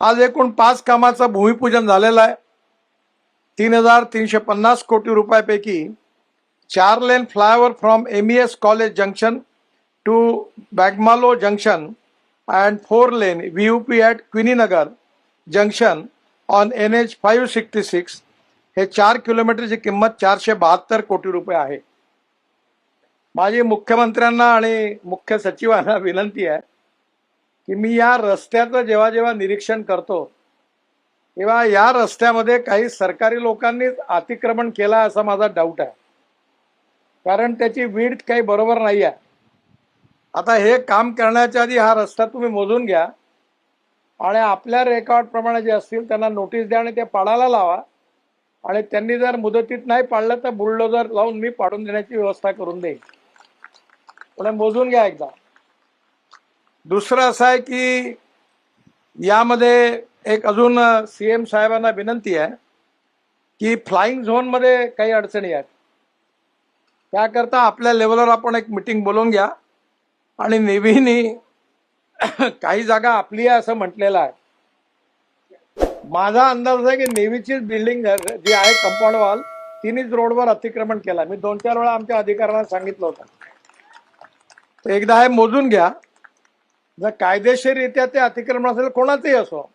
आज एकूण 5 कामाचं भूमिपूजन झालेलं आहे. 3,350 कोटी रुपयापैकी 4 lane flyover from MES college junction to Bogmalo junction and 4 lane VUP at Queeninagar junction on NH 566 हे 4 किलोमीटरची किंमत 472 कोटी रुपये आहे. माझी मुख्यमंत्र्यांना आणि मुख्य सचिवांना विनंती आहे की मी या रस्त्याचं जेव्हा जेव्हा निरीक्षण करतो तेव्हा या रस्त्यामध्ये काही सरकारी लोकांनीच अतिक्रमण केलं असा माझा डाऊट आहे, कारण त्याची विड्थ काही बरोबर नाही आहे. आता हे काम करण्याच्या आधी हा रस्ता तुम्ही मोजून घ्या आणि आपल्या रेकॉर्ड प्रमाणे जे असतील त्यांना नोटीस द्या आणि ते पाडायला लावा, आणि त्यांनी जर मुदतीत नाही पाडलं तर बुलडोजर लावून मी पाडून देण्याची व्यवस्था करून देईन. पण मोजून घ्या एकदा. दुसरं असं आहे की यामध्ये एक अजून CM साहेबांना विनंती आहे की फ्लाइंग झोनमध्ये काही अडचणी आहेत. त्याकरता आपल्या लेवलवर आपण एक मीटिंग बोलवून घ्या आणि नेव्हीनी काही जागा आपली आहे असं म्हटलेलं आहे. माझा अंदाज आहे की नेव्हीची बिल्डिंग जी आहे कंपाऊंड वॉल तिनेच रोडवर अतिक्रमण केला. मी 2-4 वेळा आमच्या अधिकाऱ्यांना सांगितलं होतं. तर एकदा हे मोजून घ्या. जर कायदेशीररित्या ते अतिक्रमण असेल कोणाचंही असो,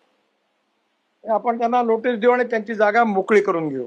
आपण त्यांना नोटीस देऊ आणि त्यांची जागा मोकळी करून घेऊ.